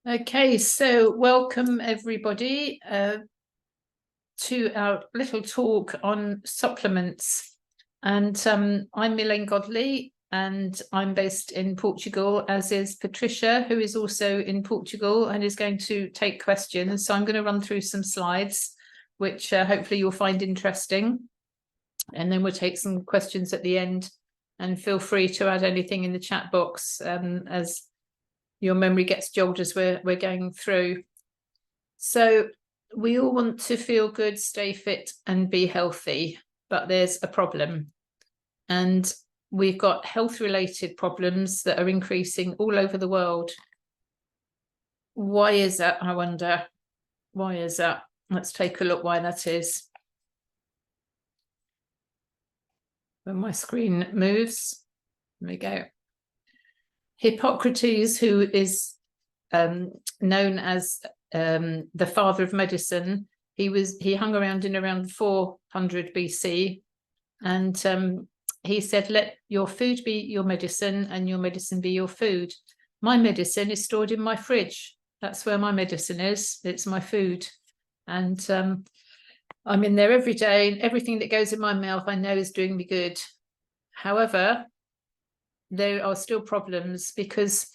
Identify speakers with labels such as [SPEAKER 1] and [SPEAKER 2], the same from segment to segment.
[SPEAKER 1] Okay, so welcome everybody to our little talk on supplements. And I'm Elaine Godley, and I'm based in Portugal, as is Patricia, who is also in Portugal and is going to take questions. So I'm going to run through some slides, which hopefully you'll find interesting. And then we'll take some questions at the end, and feel free to add anything in the chat box as your memory gets jogged as we're going through. So we all want to feel good, stay fit and be healthy, but there's a problem. And we've got health-related problems that are increasing all over the world. Why is that, I wonder? Why is that? Let's take a look why that is. When my screen moves, there we go. Hippocrates, who is known as the father of medicine, he hung around in around 400 BC, and he said, "Let your food be your medicine, and your medicine be your food." My medicine is stored in my fridge. That's where my medicine is. It's my food, and I'm in there every day, and everything that goes in my mouth I know is doing me good. However, there are still problems because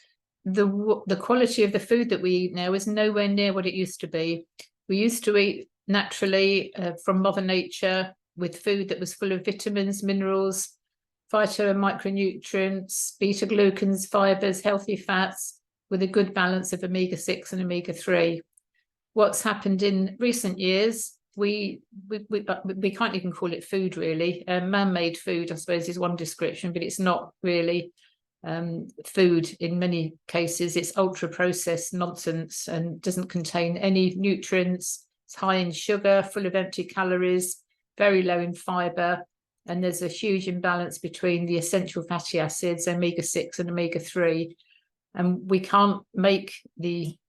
[SPEAKER 1] the quality of the food that we eat now is nowhere near what it used to be. We used to eat naturally from Mother Nature, with food that was full of vitamins, minerals, phyto and micronutrients, beta-glucans, fibers, healthy fats, with a good balance of omega-6 and omega-3. What's happened in recent years, we can't even call it food, really. Man-made food, I suppose, is one description, but it's not really food in many cases. It's ultra-processed nonsense and doesn't contain any nutrients. It's high in sugar, full of empty calories, very low in fiber, and there's a huge imbalance between the essential fatty acids, omega-6 and omega-3. And we can't make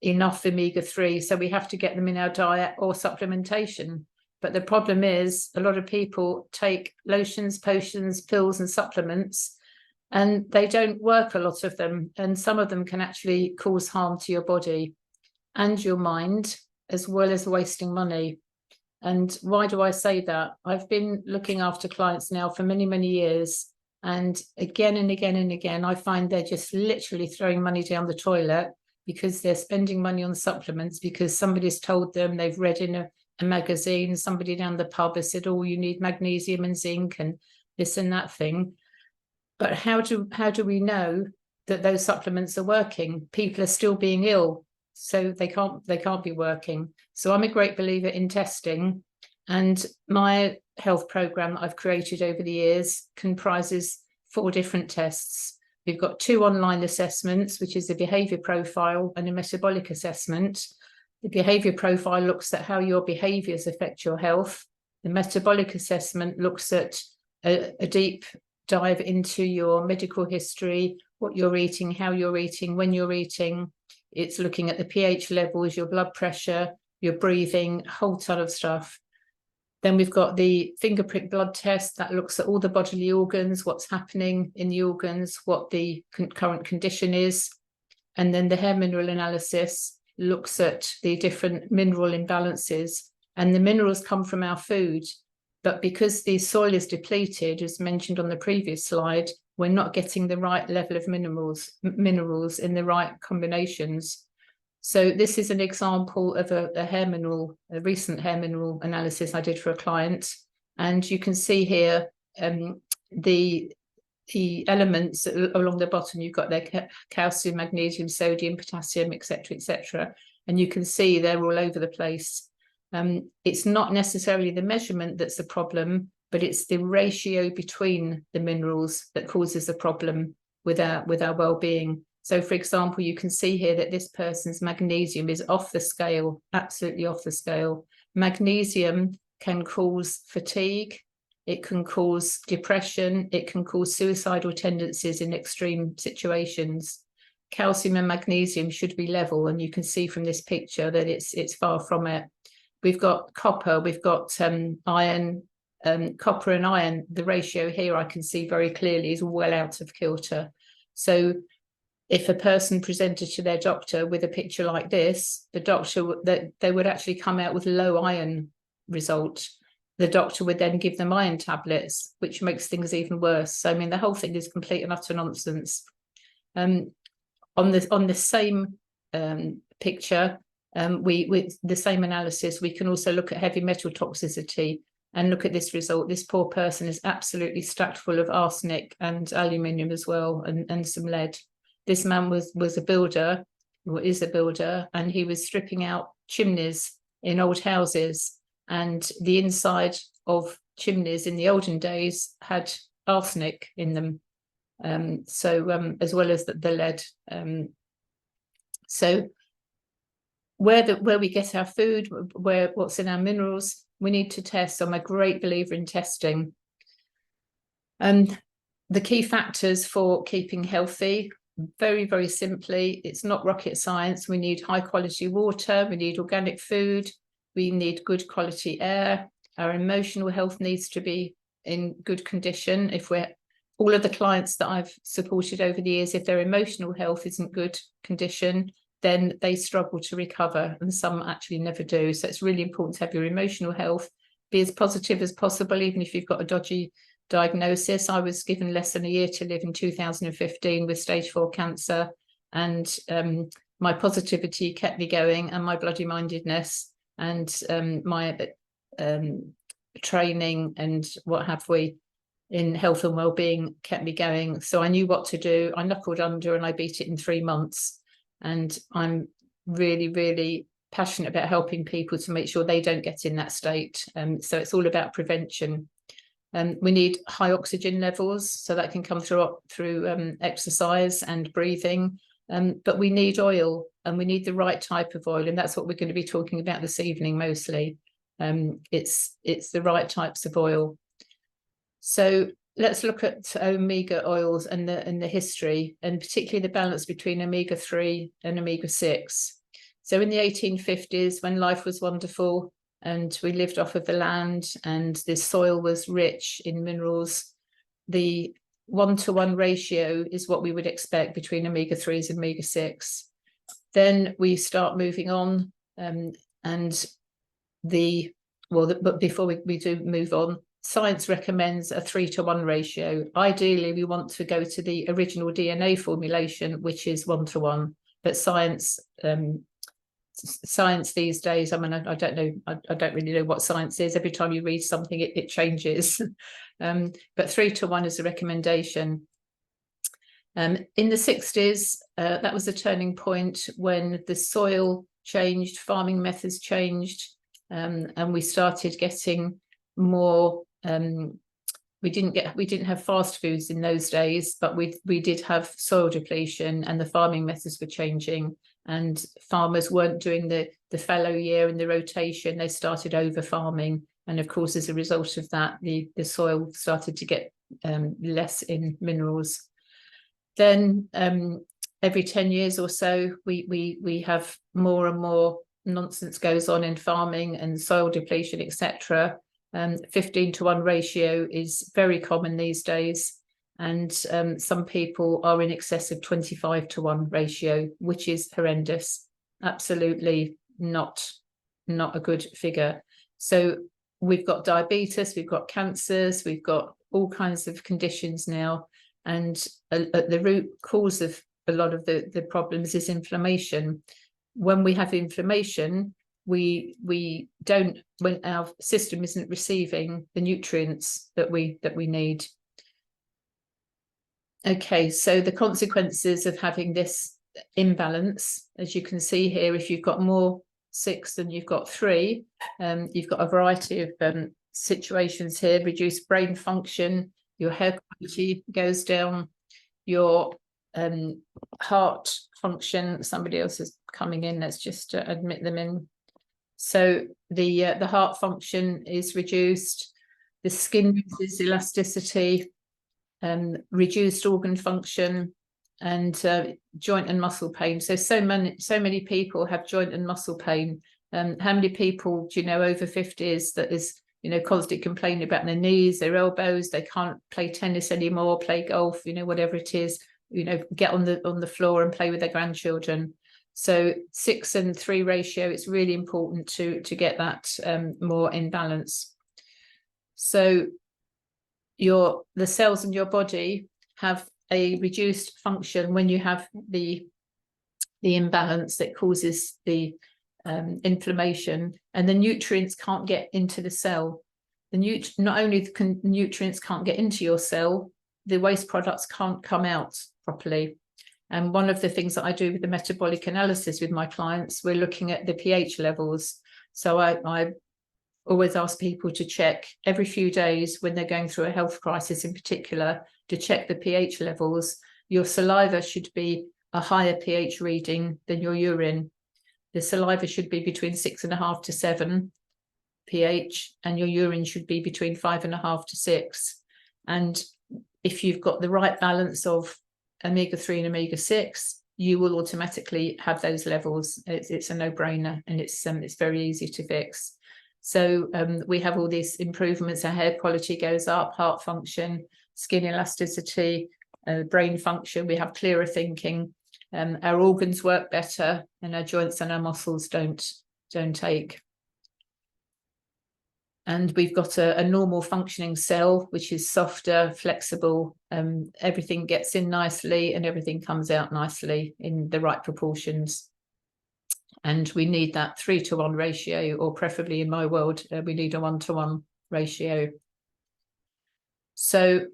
[SPEAKER 1] enough omega-3, so we have to get them in our diet or supplementation. But the problem is a lot of people take lotions, potions, pills and supplements, and they don't work, a lot of them. And some of them can actually cause harm to your body and your mind, as well as wasting money. And why do I say that? I've been looking after clients now for many, many years. And again and again and again, I find they're just literally throwing money down the toilet because they're spending money on supplements because somebody's told them, they've read in a magazine, somebody down the pub has said, "Oh, you need magnesium and zinc and this and that thing." But how do we know that those supplements are working? People are still being ill, so they can't be working. So I'm a great believer in testing, and my health program that I've created over the years comprises 4 different tests. We've got 2 online assessments, which is a behavior profile and a metabolic assessment. The behavior profile looks at how your behaviors affect your health. The metabolic assessment looks at a deep dive into your medical history, what you're eating, how you're eating, when you're eating. It's looking at the pH levels, your blood pressure, your breathing, a whole ton of stuff. Then we've got the finger prick blood test that looks at all the bodily organs, what's happening in the organs, what the current condition is. And then the hair mineral analysis looks at the different mineral imbalances. And the minerals come from our food. But because the soil is depleted, as mentioned on the previous slide, we're not getting the right level of minerals in the right combinations. So this is an example of a recent hair mineral analysis I did for a client. And you can see here the elements along the bottom. You've got their calcium, magnesium, sodium, potassium, etc., etc. And you can see they're all over the place. It's not necessarily the measurement that's the problem, but it's the ratio between the minerals that causes a problem with our well-being. So, for example, you can see here that this person's magnesium is off the scale, absolutely off the scale. Magnesium can cause fatigue, it can cause depression, it can cause suicidal tendencies in extreme situations. Calcium and magnesium should be level, and you can see from this picture that it's far from it. We've got copper, we've got iron, copper and iron. The ratio here I can see very clearly is well out of kilter. So if a person presented to their doctor with a picture like this, the doctor, they would actually come out with low iron result. The doctor would then give them iron tablets, which makes things even worse. So, I mean, the whole thing is complete and utter nonsense. On the same picture, with the same analysis, we can also look at heavy metal toxicity and look at this result. This poor person is absolutely stacked full of arsenic and aluminium as well, and some lead. This man was a builder, or is a builder, and he was stripping out chimneys in old houses, and the inside of chimneys in the olden days had arsenic in them. As well as the lead. So where we get our food, what's in our minerals, we need to test. I'm a great believer in testing. And the key factors for keeping healthy, very, very simply, it's not rocket science. We need high quality water, we need organic food, we need good quality air. Our emotional health needs to be in good condition. All of the clients that I've supported over the years, if their emotional health isn't good condition, then they struggle to recover, and some actually never do. So it's really important to have your emotional health, be as positive as possible, even if you've got a dodgy diagnosis. I was given less than a year to live in 2015 with stage 4 cancer, and my positivity kept me going, and my bloody mindedness and my training and what have we in health and well-being kept me going. So I knew what to do. I knuckled under and I beat it in 3 months. And I'm really, really passionate about helping people to make sure they don't get in that state. So it's all about prevention. We need high oxygen levels, so that can come through exercise and breathing. But we need oil, and we need the right type of oil. And that's what we're going to be talking about this evening mostly. It's the right types of oil. So let's look at omega oils and the history, and particularly the balance between omega-3 and omega-6. So in the 1850s, when life was wonderful and we lived off of the land and the soil was rich in minerals, the 1-to-1 ratio is what we would expect between omega-3s and omega-6. Then we start moving on, but before we do move on, science recommends a 3-to-1 ratio. Ideally, we want to go to the original DNA formulation, which is 1-to-1. But science these days, I mean, I don't know, I don't really know what science is. Every time you read something, it changes. But 3-to-1 is a recommendation. In the 60s, that was a turning point when the soil changed, farming methods changed, and we started getting more. We didn't have fast foods in those days, but we did have soil depletion, and the farming methods were changing, and farmers weren't doing the fallow year and the rotation. They started over farming, and of course, as a result of that, the soil started to get less in minerals. Then every 10 years or so, we have more and more nonsense goes on in farming and soil depletion, etc. 15-to-1 ratio is very common these days, and some people are in excess of 25-to-1 ratio, which is horrendous. Absolutely not a good figure. So we've got diabetes, we've got cancers, we've got all kinds of conditions now, and the root cause of a lot of the problems is inflammation. When we have inflammation, we don't, when our system isn't receiving the nutrients that we need. Okay, so the consequences of having this imbalance, as you can see here, if you've got more 6 than you've got 3, you've got a variety of situations here. Reduced brain function, your hair quality goes down, your heart function. Somebody else is coming in, let's just admit them in. So the heart function is reduced, the skin loses elasticity, reduced organ function, and joint and muscle pain. So many people have joint and muscle pain. How many people do you know over 50s that is, you know, constantly complaining about their knees, their elbows, they can't play tennis anymore, play golf, you know, whatever it is. get on the floor and play with their grandchildren. So 6:3 ratio, it's really important to get that more in balance. So the cells in your body have a reduced function when you have the imbalance that causes the inflammation, and the nutrients can't get into the cell. Not only can nutrients can't get into your cell, the waste products can't come out properly. And one of the things that I do with the metabolic analysis with my clients, we're looking at the pH levels. So I always ask people to check every few days when they're going through a health crisis in particular, to check the pH levels. Your saliva should be a higher pH reading than your urine. The saliva should be between 6.5 to 7 pH, and your urine should be between 5.5 to 6. And if you've got the right balance of omega-3 and omega-6, you will automatically have those levels. It's a no-brainer, and it's very easy to fix. So we have all these improvements. Our hair quality goes up, heart function, skin elasticity, brain function. We have clearer thinking. Our organs work better, and our joints and our muscles don't ache. And we've got a normal functioning cell, which is softer, flexible. Everything gets in nicely and everything comes out nicely in the right proportions. And we need that 3:1 ratio, or preferably in my world, we need a 1:1 ratio. So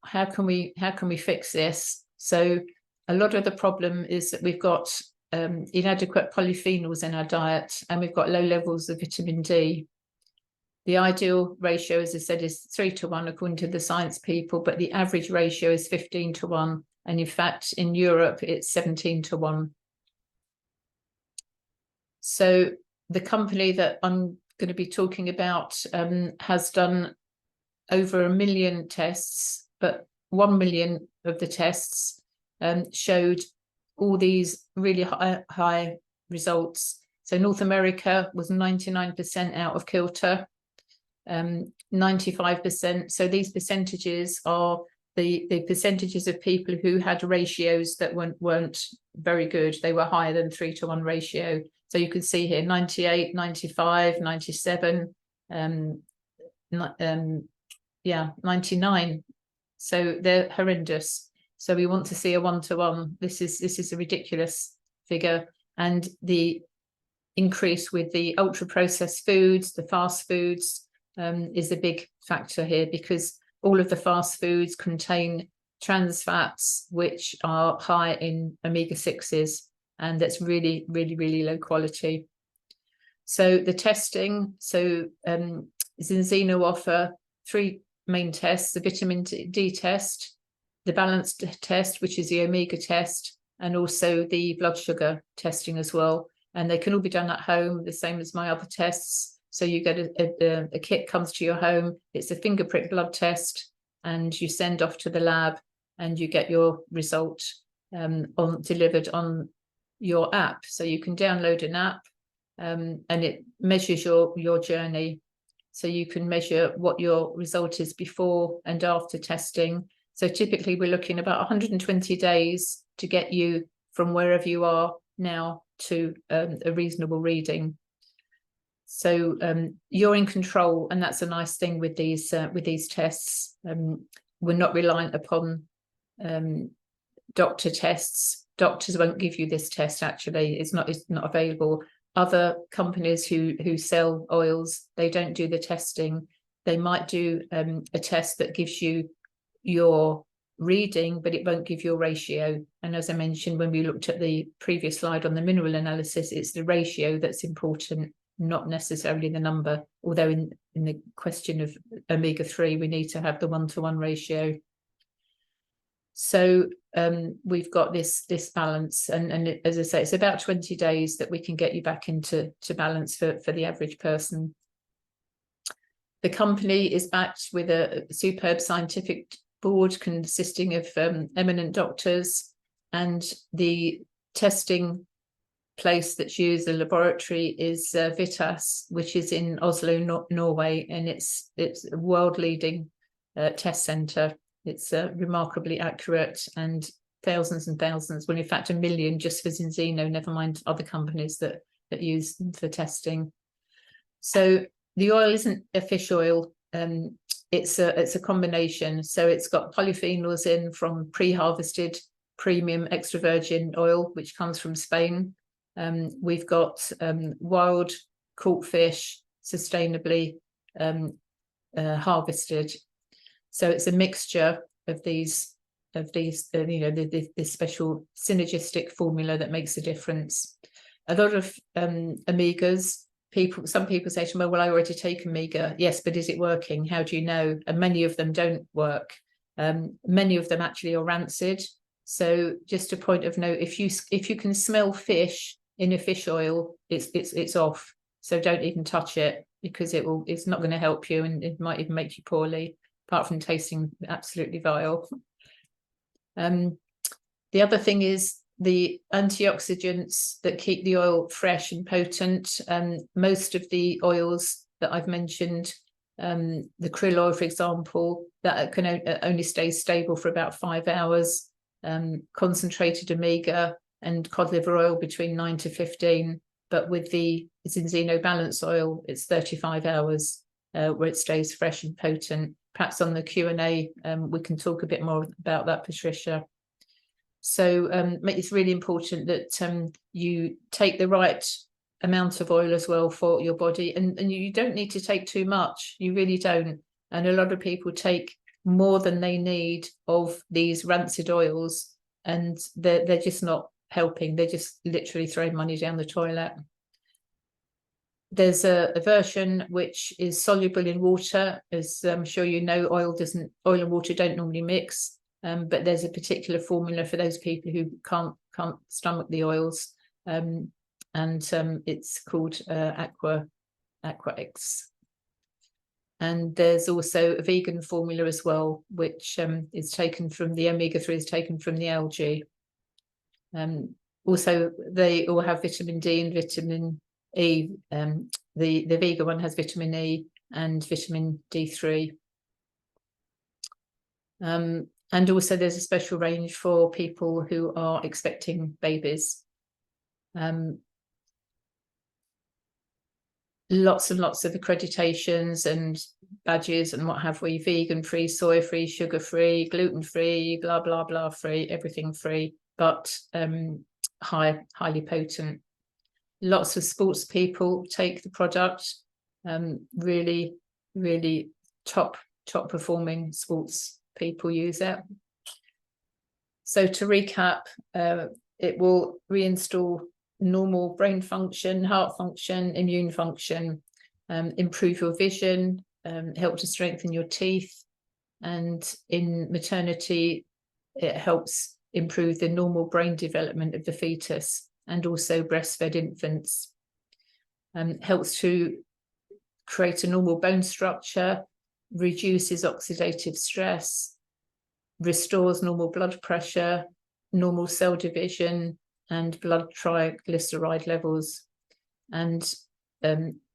[SPEAKER 1] how can we fix this? So a lot of the problem is that we've got inadequate polyphenols in our diet, and we've got low levels of vitamin D. The ideal ratio, as I said, is 3:1 according to the science people, but the average ratio is 15:1. And in fact, in Europe, it's 17:1. So the company that I'm going to be talking about has done over 1 million tests, but 1 million of the tests showed all these really high results. So North America was 99% out of kilter, 95%. So these percentages are the percentages of people who had ratios that weren't very good. They were higher than 3:1 ratio. So you can see here 98, 95, 97, 99. So they're horrendous. So we want to see a 1:1. This is a ridiculous figure. And the increase with the ultra processed foods, the fast foods, is a big factor here, because all of the fast foods contain trans fats, which are high in omega-6s, and that's really, really, really low quality. So the testing, Zinzino offer 3 main tests: the vitamin D test, the balanced test, which is the omega test, and also the blood sugar testing as well. And they can all be done at home, the same as my other tests. So you get a kit comes to your home. It's a finger prick blood test, and you send off to the lab, and you get your result delivered on your app. So you can download an app, and it measures your journey. So you can measure what your result is before and after testing. So typically we're looking about 120 days to get you from wherever you are now to a reasonable reading. So you're in control, and that's a nice thing with these tests. We're not reliant upon doctor tests. Doctors won't give you this test. Actually, it's not available. Other companies who sell oils, they don't do the testing. They might do a test that gives you your reading, but it won't give you a ratio. And as I mentioned when we looked at the previous slide on the mineral analysis, it's the ratio that's important, not necessarily the number. Although in the question of omega-3, we need to have the 1:1 ratio. So we've got this balance, and as I say, it's about 20 days that we can get you back into balance for the average person. The company is backed with a superb scientific board consisting of eminent doctors, and the testing place that's used, the laboratory, is Vitas, which is in Oslo, Norway, and it's a world leading test centre. It's remarkably accurate, and thousands and thousands, well, in fact, 1 million just for Zinzino, never mind other companies that use them for testing. So the oil isn't a fish oil. It's a combination. So it's got polyphenols in from pre-harvested premium extra virgin oil, which comes from Spain. We've got wild caught fish, sustainably harvested. So it's a mixture of these this special synergistic formula that makes a difference. A lot of omegas, some people say to me, well, I already take omega. Yes, but is it working? How do you know? And many of them don't work. Many of them actually are rancid. So just a point of note, if you can smell fish in a fish oil, it's off. So don't even touch it, because it's not going to help you, and it might even make you poorly, apart from tasting absolutely vile. The other thing is the antioxidants that keep the oil fresh and potent. Most of the oils that I've mentioned, the krill oil, for example, that can only stay stable for about 5 hours. Concentrated omega and cod liver oil between 9 to 15. But with the Zinzino balance oil, it's 35 hours where it stays fresh and potent. Perhaps on the Q&A, we can talk a bit more about that, Patricia. So it's really important that you take the right amount of oil as well for your body. And you don't need to take too much. You really don't. And a lot of people take more than they need of these rancid oils, and they're just not helping. They're just literally throwing money down the toilet. There's a version which is soluble in water. As I'm sure you know, oil and water don't normally mix, but there's a particular formula for those people who can't stomach the oils, and it's called Aqua X. And there's also a vegan formula as well, which is taken from the omega-3, is taken from the algae. Also, they all have vitamin D and vitamin E. The vegan one has vitamin E and vitamin D3. And also there's a special range for people who are expecting babies. Lots and lots of accreditations and badges and what have we: vegan free, soy free, sugar free, gluten free, blah blah blah free, everything free, but highly potent. Lots of sports people take the product. Really top performing sports people use it. So to recap, it will reinstall normal brain function, heart function, immune function, improve your vision, help to strengthen your teeth, and in maternity it helps improve the normal brain development of the fetus, and also breastfed infants. Helps to create a normal bone structure, reduces oxidative stress, restores normal blood pressure, normal cell division, and blood triglyceride levels, and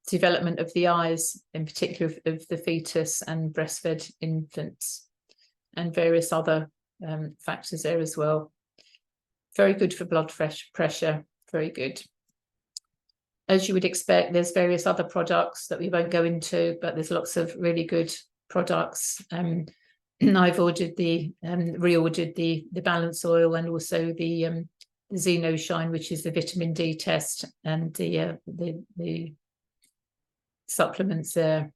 [SPEAKER 1] development of the eyes, in particular of the fetus and breastfed infants, and various other factors there as well. Very good for blood pressure, very good. As you would expect, there's various other products that we won't go into, but there's lots of really good products. I've ordered reordered the balance oil, and also the Zeno Shine, which is the vitamin D test, and the supplements there.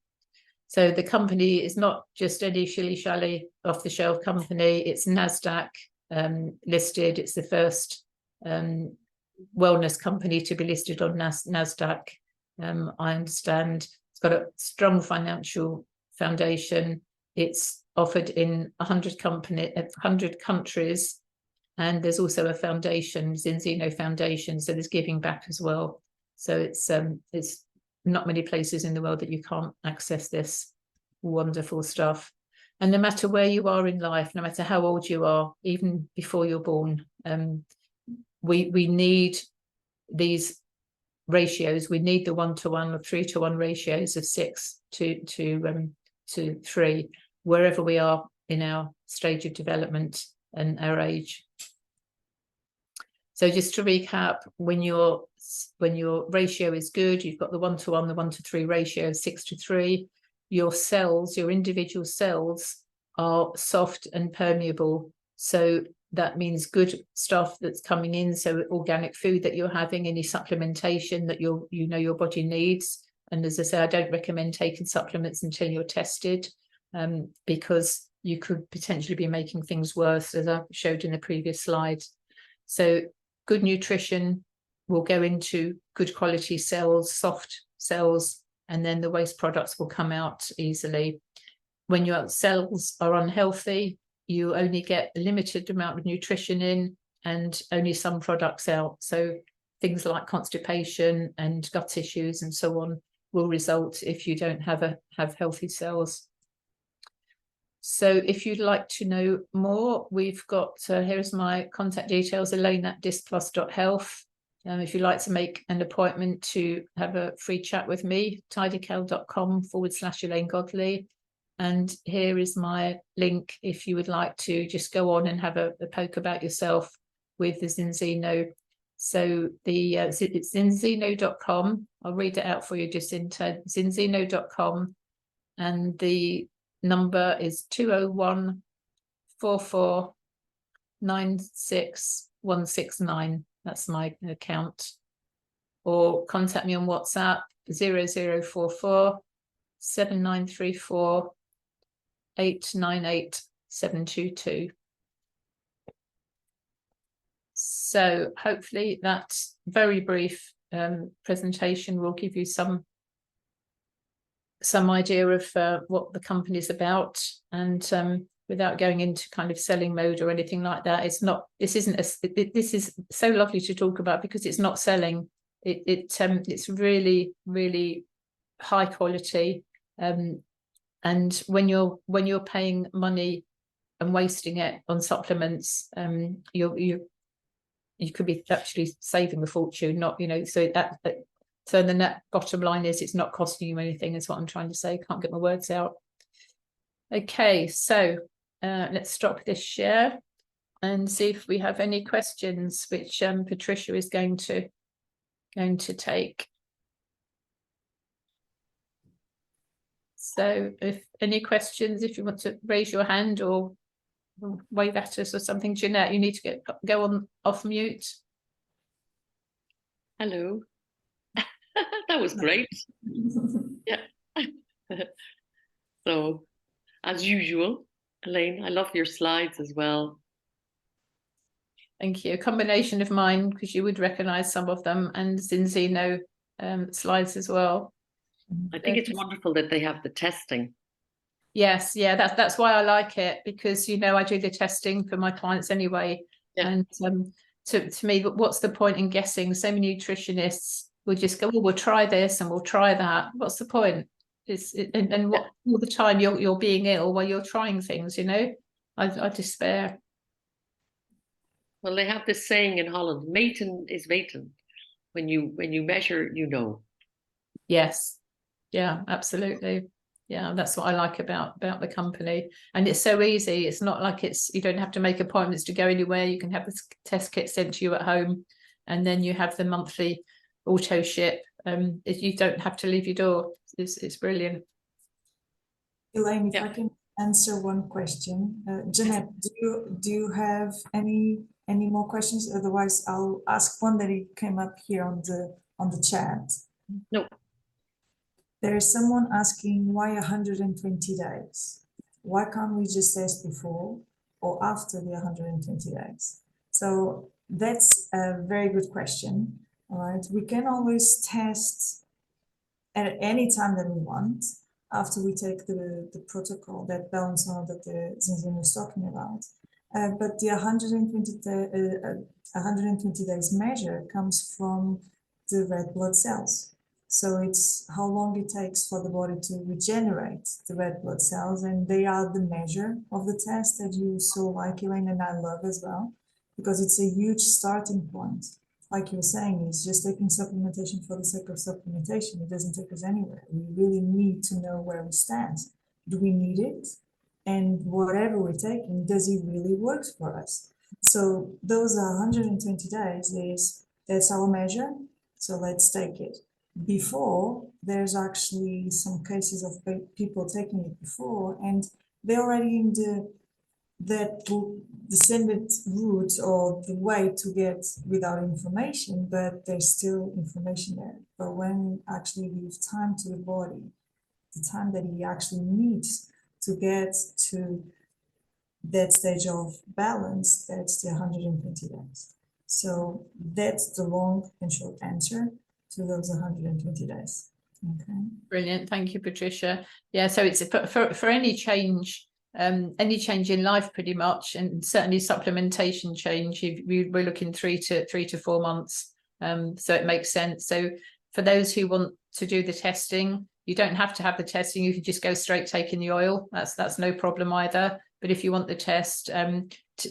[SPEAKER 1] So the company is not just any shilly-shally off-the-shelf company. It's NASDAQ listed. It's the first wellness company to be listed on NASDAQ. I understand it's got a strong financial foundation. It's offered in 100 countries, and there's also a foundation, Zinzino Foundation, so there's giving back as well. So it's not many places in the world that you can't access this wonderful stuff. And no matter where you are in life, no matter how old you are, even before you're born, we need these ratios. We need the 1-to-1 or 3-to-1 ratios of 6 to 3. wherever we are in our stage of development and our age. So just to recap, when your ratio is good, you've got the 1-to-1, the 1-to-3 ratio of 6-to-3, your cells, your individual cells are soft and permeable. So that means good stuff that's coming in. So organic food that you're having, any supplementation that your body needs. And as I say, I don't recommend taking supplements until you're tested, because you could potentially be making things worse, as I showed in the previous slide. So good nutrition will go into good quality cells, soft cells, and then the waste products will come out easily. When your cells are unhealthy, you only get a limited amount of nutrition in and only some products out. So things like constipation and gut issues and so on will result if you don't have healthy cells. So if you'd like to know more, we've got, here's my contact details, elaine@displus.health. If you'd like to make an appointment to have a free chat with me, tidycal.com/Elaine Godley. And here is my link if you would like to just go on and have a poke about yourself with the Zinzino. So it's zinzino.com. I'll read it out for you, Jacinta. Zinzino.com. And the number is 201 44 96 169. That's my account. Or contact me on WhatsApp 0044 7934 898 722. So hopefully that very brief presentation will give you some idea of what the company is about, and without going into kind of selling mode or anything like that. This is so lovely to talk about because it's not selling. It's really, really high quality, and when you're paying money and wasting it on supplements, you could be actually saving a fortune. So the net bottom line is it's not costing you anything, is what I'm trying to say. Can't get my words out. Okay, so let's stop this share and see if we have any questions, which Patricia is going to take. So if any questions, if you want to raise your hand or wave at us or something. Jeanette, you need to go on off mute.
[SPEAKER 2] Hello. That was great. Yeah. So, as usual, Elaine, I love your slides as well.
[SPEAKER 1] Thank you. A combination of mine, because you would recognize some of them, and Zinzino slides as well.
[SPEAKER 2] I think it's wonderful that they have the testing.
[SPEAKER 1] Yes, yeah, that's why I like it, because I do the testing for my clients anyway. Yeah. And to me, what's the point in guessing? So many nutritionists will just go, well, we'll try this and we'll try that. What's the point? All the time you're being ill while you're trying things, I despair.
[SPEAKER 2] Well, they have this saying in Holland, meten is weten. When you measure, you know.
[SPEAKER 1] Yes. Yeah, absolutely. Yeah, that's what I like about the company. And it's so easy. It's not like you don't have to make appointments to go anywhere. You can have the test kit sent to you at home, and then you have the monthly auto ship. You don't have to leave your door. It's brilliant.
[SPEAKER 3] Elaine, if I can answer one question. Jeanette, do you have any more questions? Otherwise, I'll ask one that came up here on the chat.
[SPEAKER 2] No.
[SPEAKER 3] There is someone asking why 120 days? Why can't we just test before or after the 120 days? So that's a very good question. All right, we can always test at any time that we want after we take the protocol, that balance model that Zinzino was talking about. But the 120 days measure comes from the red blood cells. So it's how long it takes for the body to regenerate the red blood cells, and they are the measure of the test that you so like, Elaine, and I love as well, because it's a huge starting point. Like you were saying, it's just taking supplementation for the sake of supplementation. It doesn't take us anywhere. We really need to know where we stand. Do we need it? and whatever we're taking, does it really work for us? So those 120 days that's our measure. So let's take it. Before, there's actually some cases of people taking it before, and they're already in the descended route or the way to get without information, but there's still information there. But when actually we give time to the body, the time that he actually needs to get to that stage of balance, that's the 120 days. So that's the long and short answer to those 120 days. Okay.
[SPEAKER 1] Brilliant. Thank you, Patricia. Yeah, so it's for any change in life pretty much, and certainly supplementation change, we're looking 3 to 4 months. So it makes sense. So for those who want to do the testing, you don't have to have the testing, you can just go straight taking the oil. That's no problem either. But if you want the test,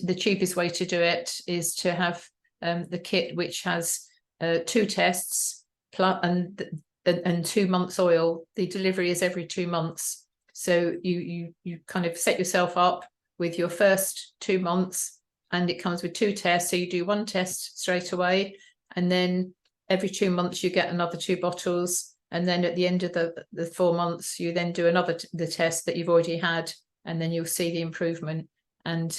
[SPEAKER 1] the cheapest way to do it is to have the kit, which has 2 tests plus and 2 months oil. The delivery is every 2 months. So you kind of set yourself up with your first 2 months, and it comes with 2 tests. So you do 1 test straight away, and then every 2 months you get another 2 bottles. And then at the end of the 4 months, you then do the test that you've already had, and then you'll see the improvement. And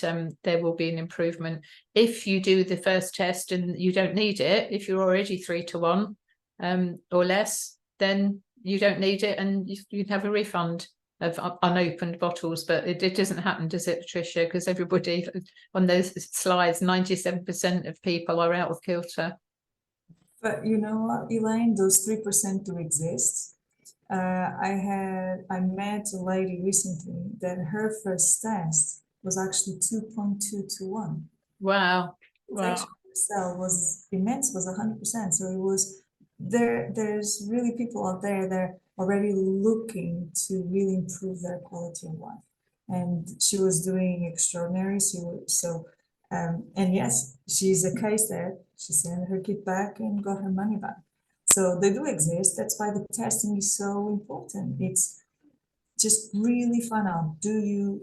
[SPEAKER 1] there will be an improvement. If you do the first test and you don't need it, if you're already 3 to 1 or less, then you don't need it, and you'd have a refund of unopened bottles. But it doesn't happen, does it, Patricia? Because everybody on those slides, 97% of people are out of kilter.
[SPEAKER 3] But you know what, Elaine, those 3% do exist. I met a lady recently that her first test was actually 2.2 to 1.
[SPEAKER 1] Wow. Wow.
[SPEAKER 3] Cell was immense, was 100%. So it was there's really people out there that are already looking to really improve their quality of life. And she was doing extraordinary. And yes, she's a case there. She sent her kit back and got her money back. So they do exist. That's why the testing is so important. It's just really find out,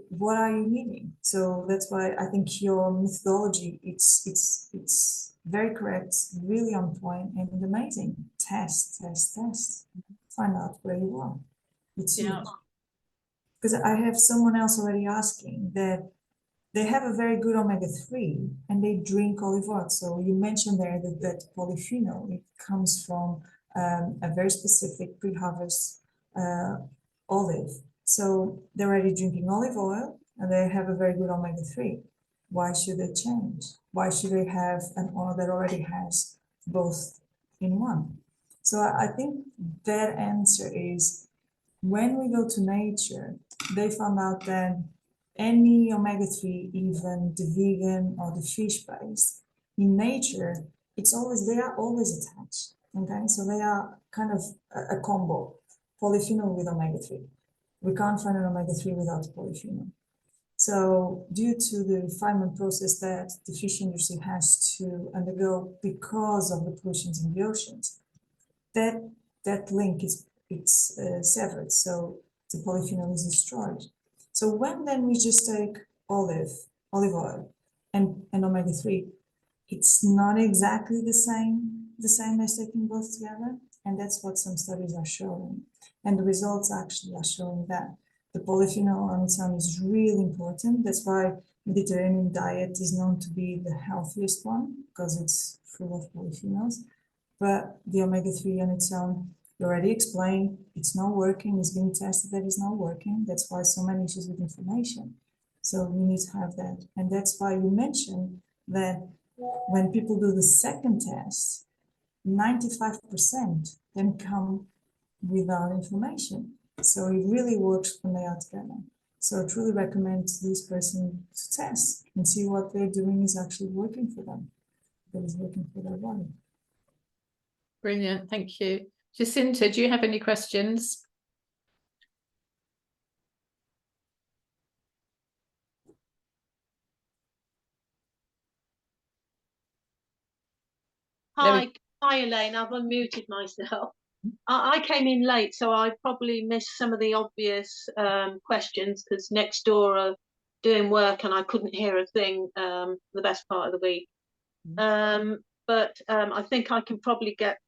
[SPEAKER 3] what are you needing? So that's why I think your methodology, it's very correct, really on point and amazing. Test. Find out where you are. It's huge. Because I have someone else already asking that they have a very good omega-3 and they drink olive oil. So you mentioned there that polyphenol, it comes from a very specific pre-harvest olive. So they're already drinking olive oil and they have a very good omega-3. Why should they change? Why should they have an oil that already has both in one? So I think that answer is, when we go to nature, they found out that any omega-3, even the vegan or the fish-based, in nature, they are always attached. Okay, so they are kind of a combo, polyphenol with omega-3. We can't find an omega-3 without polyphenol. So due to the refinement process that the fish industry has to undergo because of the pollutions in the oceans, that link is severed. So the polyphenol is destroyed. So when then we just take olive oil and omega-3, it's not exactly the same as taking both together. And that's what some studies are showing. And the results actually are showing that the polyphenol on its own is really important. That's why Mediterranean diet is known to be the healthiest one, because it's full of polyphenols. But the omega-3 on its own, you already explained, it's not working, it's being tested that it's not working. That's why so many issues with inflammation. So we need to have that. And that's why you mentioned that when people do the second test, 95% then come without inflammation. So it really works when they are together. So I truly recommend this person to test and see what they're doing is actually working for them, that is working for their body.
[SPEAKER 1] Brilliant, thank you. Jacinta, do you have any questions?
[SPEAKER 4] Hi, Elaine. I've unmuted myself. I came in late, so I probably missed some of the obvious questions because next door are doing work and I couldn't hear a thing the best part of the week. But I think I can probably get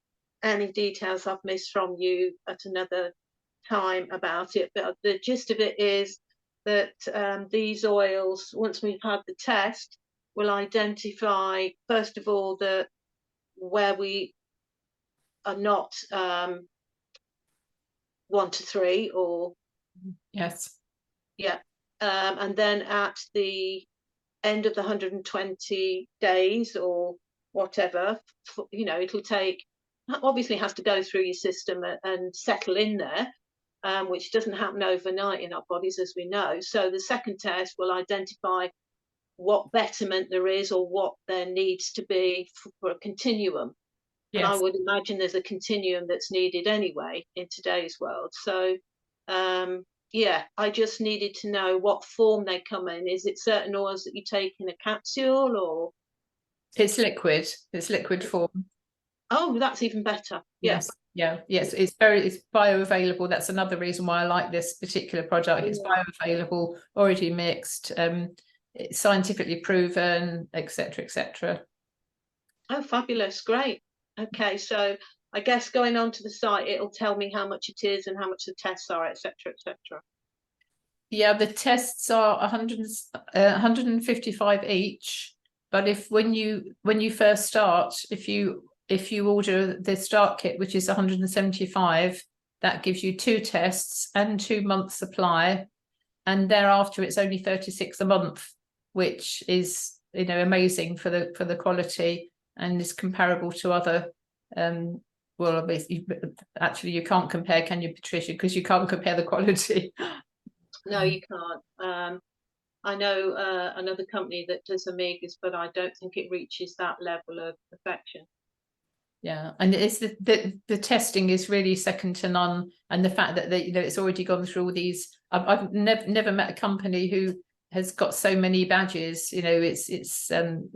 [SPEAKER 4] any details I've missed from you at another time about it. But the gist of it is that these oils, once we've had the test, will identify, first of all, where we are not 1 to 3 or
[SPEAKER 1] Yes.
[SPEAKER 4] yeah, and then at the end of the 120 days or whatever, you know, it'll take, obviously has to go through your system and settle in there, which doesn't happen overnight in our bodies, as we know. So the second test will identify what betterment there is or what there needs to be for a continuum. And I
[SPEAKER 1] Yes.
[SPEAKER 4] would imagine there's a continuum that's needed anyway in today's world. So yeah, I just needed to know what form they come in. Is it certain oils that you take in a capsule, or
[SPEAKER 1] It's liquid. It's liquid form.
[SPEAKER 4] oh, that's even better.
[SPEAKER 1] Yes. Yeah. Yes. It's bioavailable. That's another reason why I like this particular product. It's bioavailable, already mixed, it's scientifically proven, etc., etc.
[SPEAKER 4] Oh, fabulous. Great. Okay, so I guess going onto the site, it'll tell me how much it is and how much the tests are, etc., etc.
[SPEAKER 1] Yeah, the tests are 155 each. But when you first start, if you order the start kit, which is 175, that gives you 2 tests and 2 months supply, and thereafter it's only 36 a month, which is, you know, amazing for the quality, and is comparable to other well, actually you can't compare, can you, Patricia? Because you can't compare the quality.
[SPEAKER 4] No, you can't. I know another company that does omegas, but I don't think it reaches that level of perfection.
[SPEAKER 1] Yeah, and it's the testing is really second to none, and the fact that you know, it's already gone through all these. I've never met a company who has got so many badges. You know, it's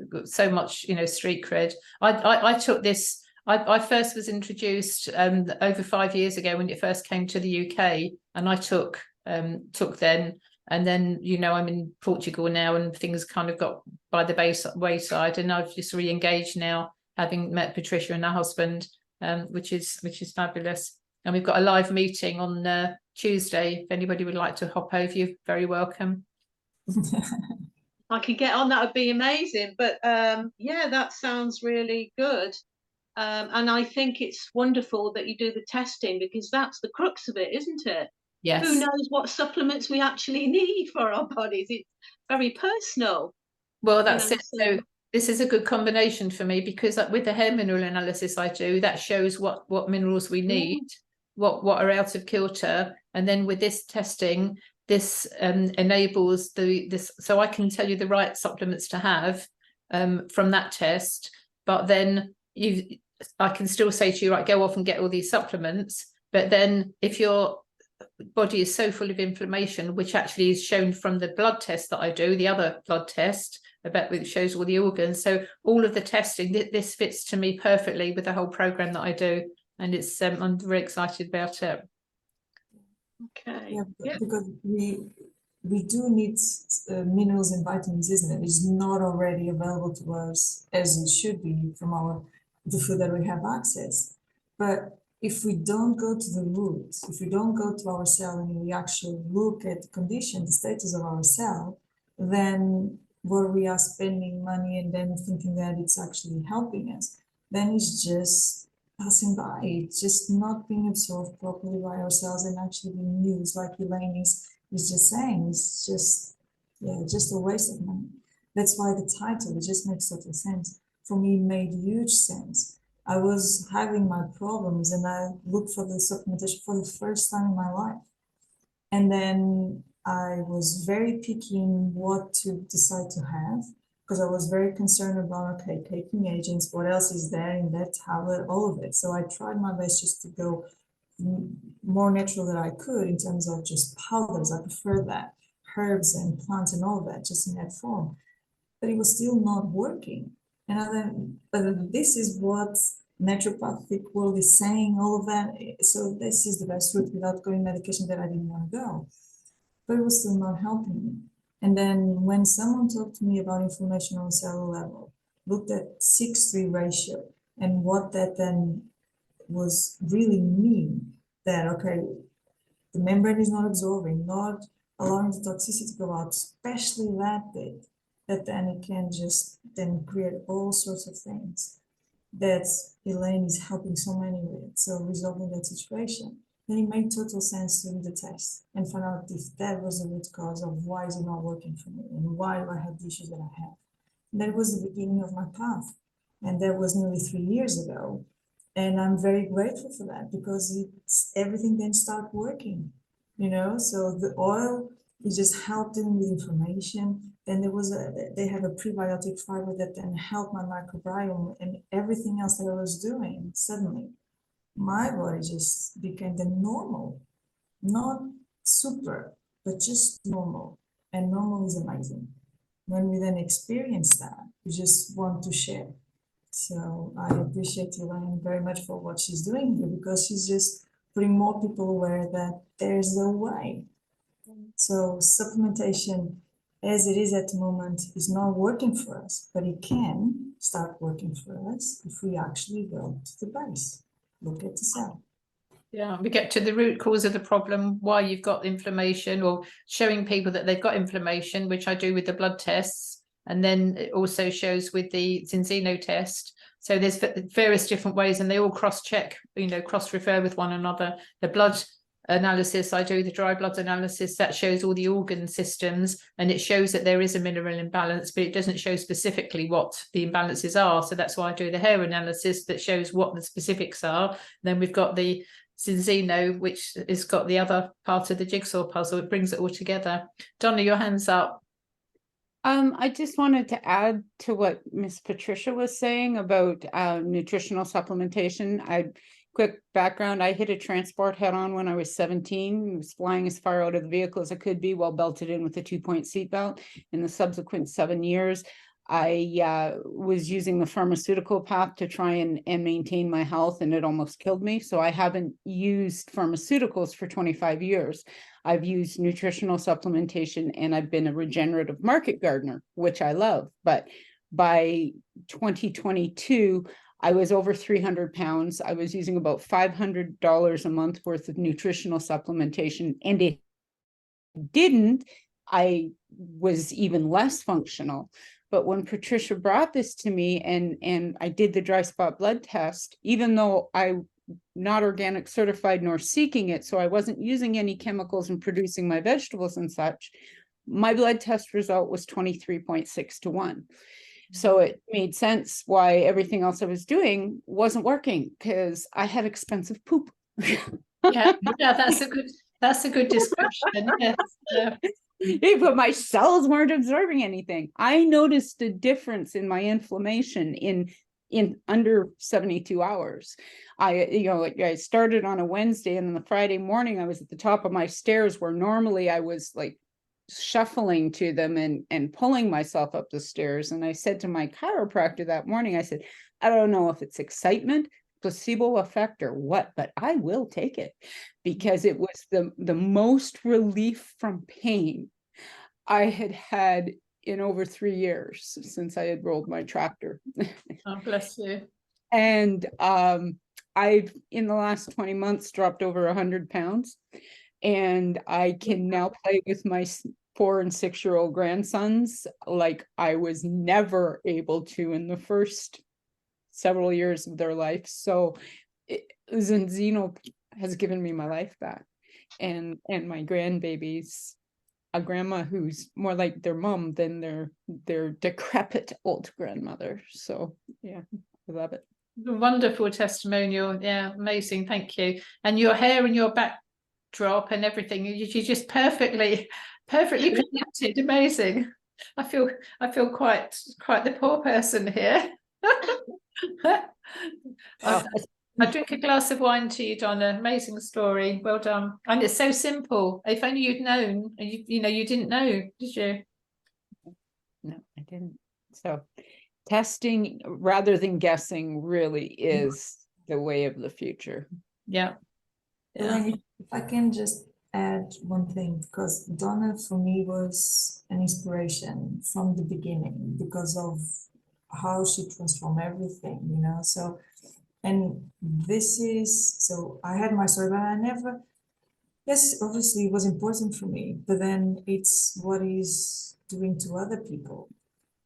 [SPEAKER 1] got so much, you know, street cred. I took this. I first was introduced over 5 years ago when it first came to the UK, and I took then. And then, you know, I'm in Portugal now, and things kind of got by the wayside, and I've just re-engaged now, having met Patricia and her husband, which is fabulous. And we've got a live meeting on Tuesday. If anybody would like to hop over, you're very welcome.
[SPEAKER 4] I could get on, that would be amazing. But yeah, that sounds really good. And I think it's wonderful that you do the testing, because that's the crux of it, isn't it?
[SPEAKER 1] Yes.
[SPEAKER 4] Who knows what supplements we actually need for our bodies? It's very personal.
[SPEAKER 1] Well, that's it. So this is a good combination for me, because with the hair mineral analysis I do, that shows what minerals we need, what are out of kilter, and then with this testing, this enables this, so I can tell you the right supplements to have from that test. But then I can still say to you, right, go off and get all these supplements. But then if your body is so full of inflammation, which actually is shown from the blood test that I do, the other blood test, which shows all the organs. So all of the testing, this fits to me perfectly with the whole program that I do, and it's I'm very excited about it.
[SPEAKER 4] Okay.
[SPEAKER 3] Yeah, because we do need minerals and vitamins, isn't it? It's not already available to us as it should be from the food that we have access. But if we don't go to the root, if we don't go to our cell and we actually look at the condition, the status of our cell, then where we are spending money and then thinking that it's actually helping us, then it's just passing by. It's just not being absorbed properly by ourselves and actually being used, like Elaine is just saying. It's just, yeah, just a waste of money. That's why the title, it just makes total sense. For me, it made huge sense. I was having my problems and I looked for the supplementation for the first time in my life. And then I was very picky in what to decide to have, because I was very concerned about, okay, taking agents, what else is there in that tablet, all of it. So I tried my best just to go more natural than I could in terms of just powders. I prefer that, herbs and plants and all of that, just in that form. But it was still not working. And then, but this is what naturopathic world is saying all of that. So this is the best route without going medication that I didn't want to go. But it was still not helping me. And then when someone talked to me about inflammation on a cellular level, looked at 6:3 ratio and what that then was really mean, that, okay, the membrane is not absorbing, not allowing the toxicity to go out, especially that bit, that then it can just then create all sorts of things that Elaine is helping so many with, so resolving that situation. Then it made total sense to do the test and find out if that was the root cause of why is it not working for me and why do I have the issues that I have. And that was the beginning of my path. And that was nearly 3 years ago. And I'm very grateful for that because it's everything then started working, you know. So the oil, it just helped them with inflammation. Then they have a prebiotic fiber that then helped my microbiome and everything else that I was doing. Suddenly, my body just became the normal, not super, but just normal. And normal is amazing. When we then experience that, we just want to share. So I appreciate Elaine very much for what she's doing here because she's just putting more people aware that there's a way. So supplementation, as it is at the moment, is not working for us, but it can start working for us if we actually go to the base, look at the cell.
[SPEAKER 1] Yeah, we get to the root cause of the problem, why you've got inflammation, or showing people that they've got inflammation, which I do with the blood tests. And then it also shows with the Zinzino test. So there's various different ways and they all cross-check, you know, cross-refer with one another. The blood analysis, I do the dry blood analysis, that shows all the organ systems and it shows that there is a mineral imbalance, but it doesn't show specifically what the imbalances are. So that's why I do the hair analysis that shows what the specifics are. Then we've got the Zinzino, which has got the other part of the jigsaw puzzle. It brings it all together. Donna, your hand's up.
[SPEAKER 5] I just wanted to add to what Miss Patricia was saying about nutritional supplementation. Quick background, I hit a transport head on when I was 17. I was flying as far out of the vehicle as I could be while belted in with a 2-point seatbelt. In the subsequent 7 years, I was using the pharmaceutical path to try and maintain my health, and it almost killed me. So I haven't used pharmaceuticals for 25 years. I've used nutritional supplementation and I've been a regenerative market gardener, which I love. But by 2022, I was over 300 pounds. I was using about $500 a month worth of nutritional supplementation. And if I didn't, I was even less functional. But when Patricia brought this to me and I did the dry spot blood test, even though I'm not organic certified nor seeking it, so I wasn't using any chemicals and producing my vegetables and such, my blood test result was 23.6 to 1. So it made sense why everything else I was doing wasn't working, because I had expensive poop.
[SPEAKER 1] Yeah, that's a good description. Yes. Yeah.
[SPEAKER 5] But my cells weren't absorbing anything. I noticed a difference in my inflammation in under 72 hours. I started on a Wednesday, and then the Friday morning I was at the top of my stairs where normally I was like shuffling to them and pulling myself up the stairs. And I said to my chiropractor that morning, I said, I don't know if it's excitement, placebo effect, or what, but I will take it, because it was the most relief from pain I had had in over 3 years since I had rolled my tractor.
[SPEAKER 1] Oh, bless you.
[SPEAKER 5] And I've in the last 20 months dropped over 100 pounds, and I can now play with my 4- and 6-year-old grandsons like I was never able to in the first several years of their life. So Zinzino has given me my life back, and my grandbabies, a grandma who's more like their mom than their decrepit old grandmother. So yeah, I love it.
[SPEAKER 1] Wonderful testimonial. Yeah, amazing. Thank you. And your hair and your backdrop and everything, you just perfectly presented. Amazing. I feel quite the poor person here. I drink a glass of wine to you, Donna. Amazing story. Well done. And it's so simple. If only you'd known. You didn't know, did you?
[SPEAKER 5] No, I didn't. So testing rather than guessing really is the way of the future.
[SPEAKER 1] Yeah. Yeah.
[SPEAKER 3] Elaine, if I can just add one thing, because Donna for me was an inspiration from the beginning because of how she transformed everything, you know. So, and this is, so I had my story, but I never, yes, obviously it was important for me, but then it's what is doing to other people.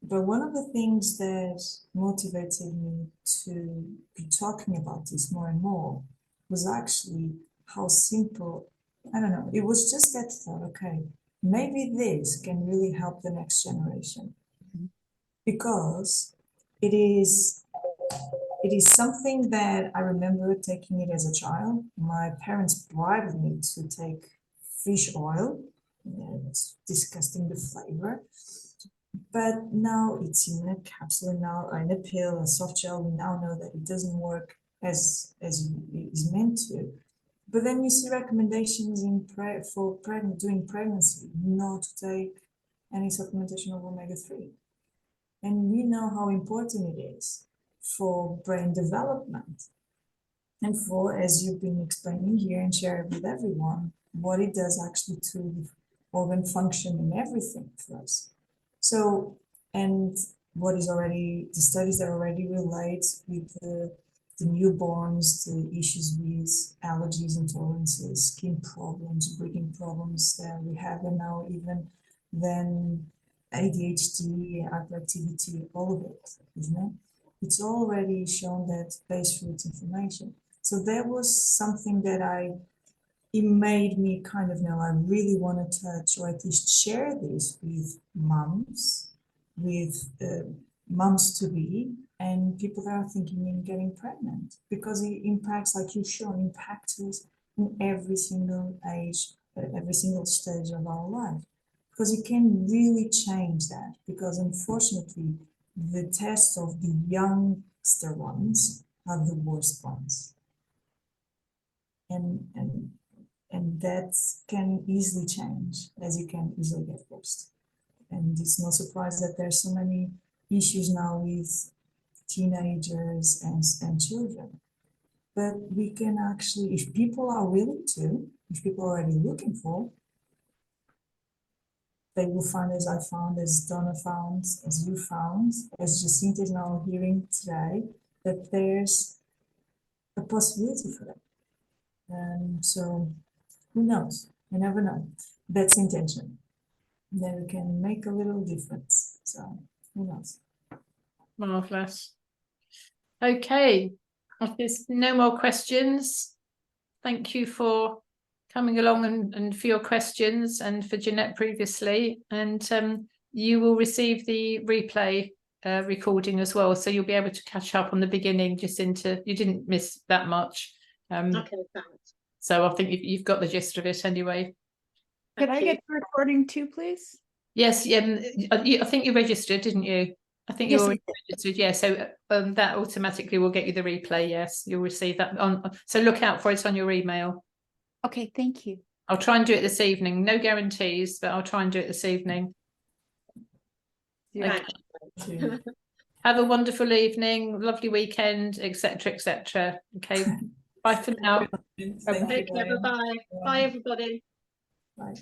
[SPEAKER 3] But one of the things that motivated me to be talking about this more and more was actually how simple, I don't know, it was just that thought, okay, maybe this can really help the next generation. Because it is something that I remember taking it as a child. My parents bribed me to take fish oil. It's disgusting, the flavor. But now it's in a capsule, now in a pill, a soft gel. We now know that it doesn't work as it is meant to. But then you see recommendations for during pregnancy not to take any supplementation of omega-3. And we know how important it is for brain development and for, as you've been explaining here and sharing with everyone, what it does actually to organ function and everything for us. So, and what is already, the studies that already relate with the newborns, the issues with allergies, intolerances, skin problems, breathing problems that we have, and now even then ADHD, hyperactivity, all of it, isn't it? It's already shown that based fruit information. So there was something that it made me kind of know I really want to touch or at least share this with moms, with moms to be, and people that are thinking in getting pregnant, because it impacts, like you've shown, impacts us in every single age, every single stage of our life. Because it can really change that, because unfortunately, the tests of the youngster ones are the worst ones. And that can easily change, as you can easily get worse. And it's no surprise that there's so many issues now with teenagers and children. But we can actually, if people are willing to, if people are already looking for, they will find, as I found, as Donna found, as you found, as Jacinta is now hearing today, that there's a possibility for them. And so, who knows? You never know. That's intention. Then we can make a little difference. So, who knows?
[SPEAKER 1] Marvelous. Okay, if there's no more questions, thank you for coming along and for your questions, and for Jeanette previously. And you will receive the replay recording as well, so you'll be able to catch up on the beginning, just into, you didn't miss that much.
[SPEAKER 4] Okay, thanks.
[SPEAKER 1] So I think you've got the gist of it anyway.
[SPEAKER 5] Could
[SPEAKER 4] Thank
[SPEAKER 5] I
[SPEAKER 4] you.
[SPEAKER 5] get the recording too, please?
[SPEAKER 1] Yes, I think you registered, didn't you? I think you
[SPEAKER 5] Yes, I
[SPEAKER 1] already registered, yeah. So that automatically will get you the replay. Yes, you'll receive that on. So look out for it on your email.
[SPEAKER 5] Okay, thank you.
[SPEAKER 1] I'll try and do it this evening. No guarantees, but I'll try and do it this evening.
[SPEAKER 5] Yeah.
[SPEAKER 1] Okay.
[SPEAKER 3] Thank you.
[SPEAKER 1] Have a wonderful evening, lovely weekend, etc., etc. Okay, bye for now.
[SPEAKER 3] Thank
[SPEAKER 1] Bye-bye.
[SPEAKER 3] you,
[SPEAKER 4] Take care.
[SPEAKER 3] Diane.
[SPEAKER 4] Bye-bye. Bye, everybody.
[SPEAKER 3] Bye.